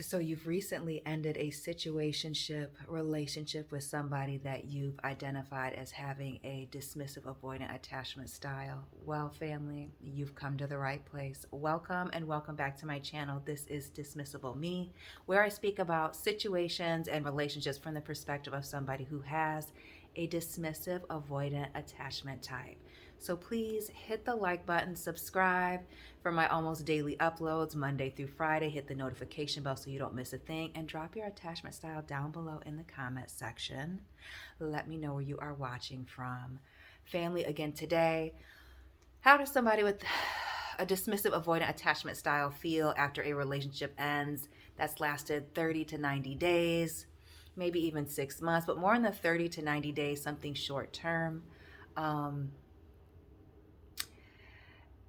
So you've recently ended a situationship relationship with somebody that you've identified as having a dismissive avoidant attachment style. Well, family, you've come to the right place. Welcome and welcome back to my channel. This is Dismissible Me, where I speak about situations and relationships from the perspective of somebody who has a dismissive avoidant attachment type. So please hit the like button, subscribe for my almost daily uploads Monday through Friday. Hit the notification bell so you don't miss a thing, and drop your attachment style down below in the comment section. Let me know where you are watching from. Family, again today, how does somebody with a dismissive avoidant attachment style feel after a relationship ends that's lasted 30 to 90 days, maybe even 6 months, but more in the 30 to 90 days, something short term.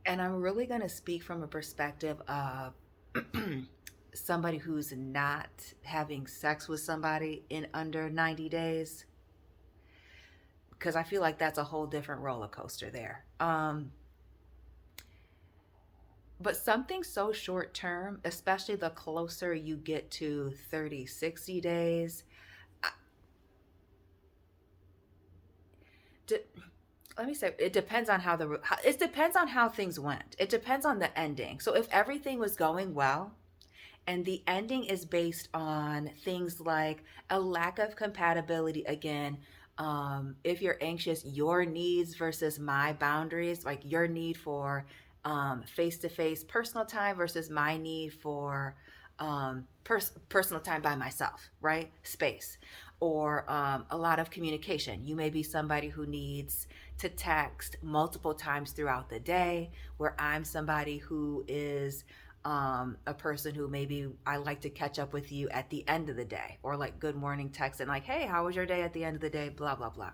And I'm really going to speak from a perspective of somebody who's not having sex with somebody in under 90 days, because I feel like that's a whole different roller coaster there. But something so short term, especially the closer you get to 30, 60 days, let me say, it depends on it depends on how things went. It depends on the ending. So if everything was going well and the ending is based on things like a lack of compatibility, again, if you're anxious, your needs versus my boundaries, like your need for face-to-face personal time versus my need for personal time by myself, right? Space. Or a lot of communication. You may be somebody who needs to text multiple times throughout the day, where I'm somebody who is a person who maybe I like to catch up with you at the end of the day, or like good morning text and like, hey, how was your day at the end of the day, blah, blah, blah.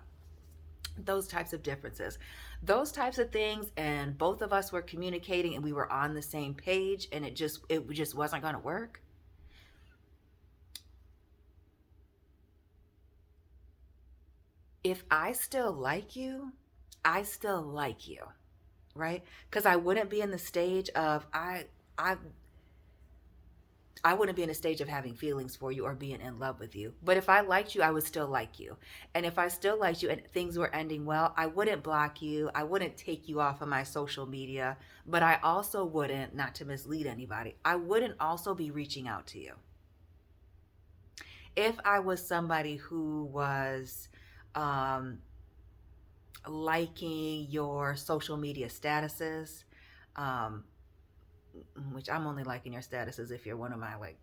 Those types of differences, those types of things. And both of us were communicating and we were on the same page, and it just wasn't going to work. If I still like you, I still like you, right? Because I wouldn't be in the stage of I wouldn't be in a stage of having feelings for you or being in love with you. But if I liked you, I would still like you. And if I still liked you and things were ending well, I wouldn't block you. I wouldn't take you off of my social media. But I also wouldn't, not to mislead anybody, I wouldn't also be reaching out to you. If I was somebody who was liking your social media statuses, which I'm only liking your statuses if you're one of my like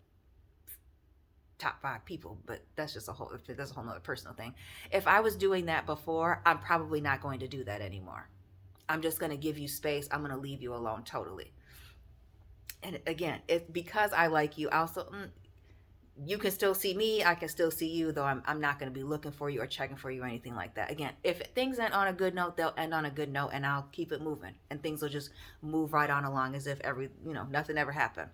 top 5 people, but that's a whole nother personal thing. If I was doing that before, I'm probably not going to do that anymore. I'm just going to give you space. I'm going to leave you alone totally. And again, it's because I like you. Also, you can still see me, I can still see you, though I'm not going to be looking for you or checking for you or anything like that. Again, if things end on a good note, they'll end on a good note, and I'll keep it moving, and things will just move right on along as if nothing ever happened.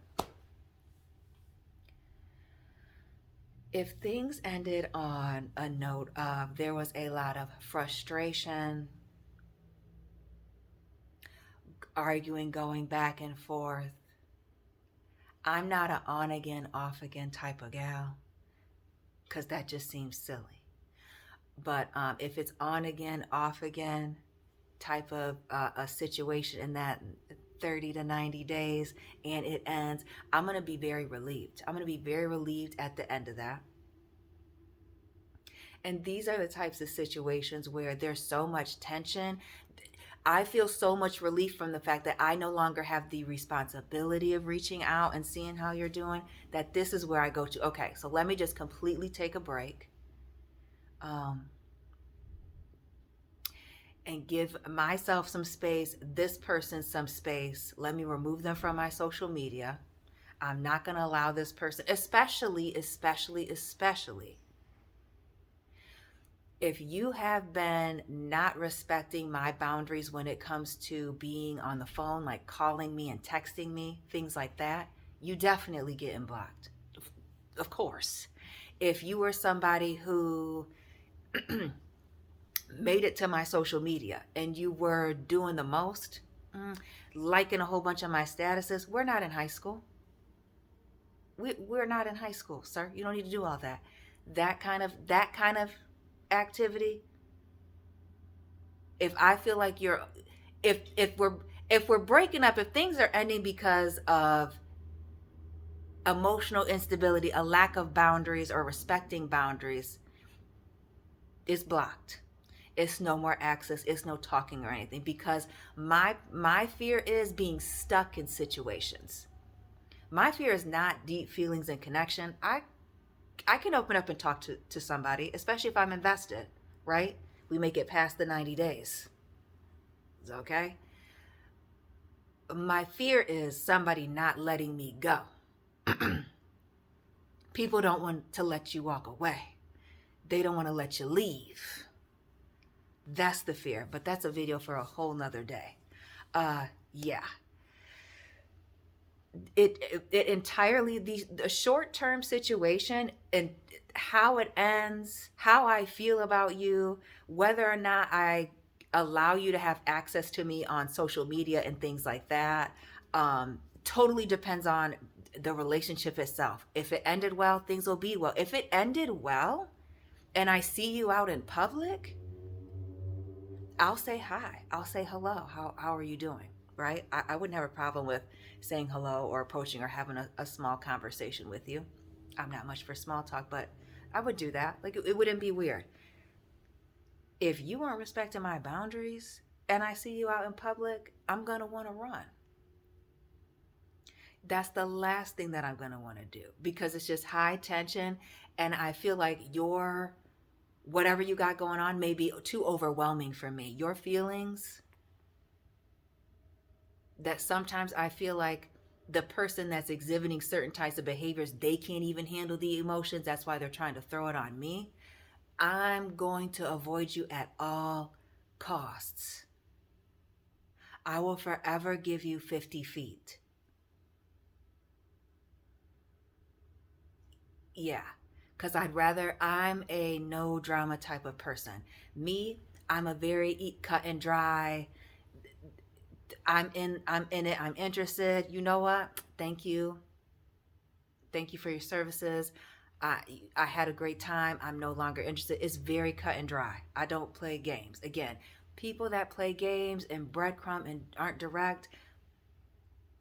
If things ended on a note of there was a lot of frustration, arguing, going back and forth, I'm not an on again, off again type of gal, because that just seems silly. But if it's on again, off again type of a situation in that 30 to 90 days and it ends, I'm going to be very relieved. I'm going to be very relieved at the end of that. And these are the types of situations where there's so much tension. I feel so much relief from the fact that I no longer have the responsibility of reaching out and seeing how you're doing, that this is where I go to, okay, so let me just completely take a break and give myself some space, this person some space. Let me remove them from my social media. I'm not going to allow this person, especially if you have been not respecting my boundaries when it comes to being on the phone, like calling me and texting me, things like that, you definitely getting blocked. Of course. If you were somebody who made it to my social media and you were doing the most, liking a whole bunch of my statuses, we're not in high school. we're not in high school, sir. You don't need to do all that. That kind of activity. If I feel like you're, if we're breaking up, if things are ending because of emotional instability, a lack of boundaries or respecting boundaries, it's blocked. It's no more access, it's no talking or anything, because my fear is being stuck in situations. My fear is not deep feelings and connection. I can open up and talk to somebody, especially if I'm invested, right? We make it past the 90 days. Okay? My fear is somebody not letting me go. People don't want to let you walk away. They don't want to let you leave. That's the fear, but that's a video for a whole nother day. Yeah. It entirely, the short-term situation and how it ends, how I feel about you, whether or not I allow you to have access to me on social media and things like that, totally depends on the relationship itself. If it ended well, things will be well. If it ended well and I see you out in public, I'll say hi. I'll say hello. How are you doing? Right? I wouldn't have a problem with saying hello or approaching or having a small conversation with you. I'm not much for small talk, but I would do that. Like, it wouldn't be weird. If you aren't respecting my boundaries and I see you out in public, I'm going to want to run. That's the last thing that I'm going to want to do, because it's just high tension, and I feel like whatever you got going on may be too overwhelming for me. Your feelings, that sometimes I feel like the person that's exhibiting certain types of behaviors, they can't even handle the emotions. That's why they're trying to throw it on me. I'm going to avoid you at all costs. I will forever give you 50 feet. Yeah, because I'm a no drama type of person. Me, I'm a very cut and dry. I'm in it. I'm interested. You know what? Thank you. Thank you for your services. I had a great time. I'm no longer interested. It's very cut and dry. I don't play games. Again, people that play games and breadcrumb and aren't direct,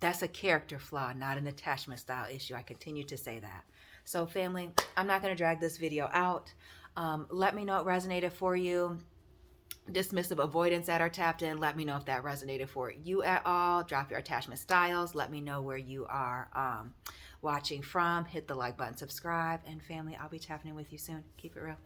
that's a character flaw, not an attachment style issue. I continue to say that. So family, I'm not going to drag this video out. Let me know it resonated for you. Dismissive avoidants that are tapped in, let me know if that resonated for you at all. Drop your attachment styles. Let me know where you are watching from. Hit the like button, subscribe, and family, I'll be tapping in with you soon. Keep it real.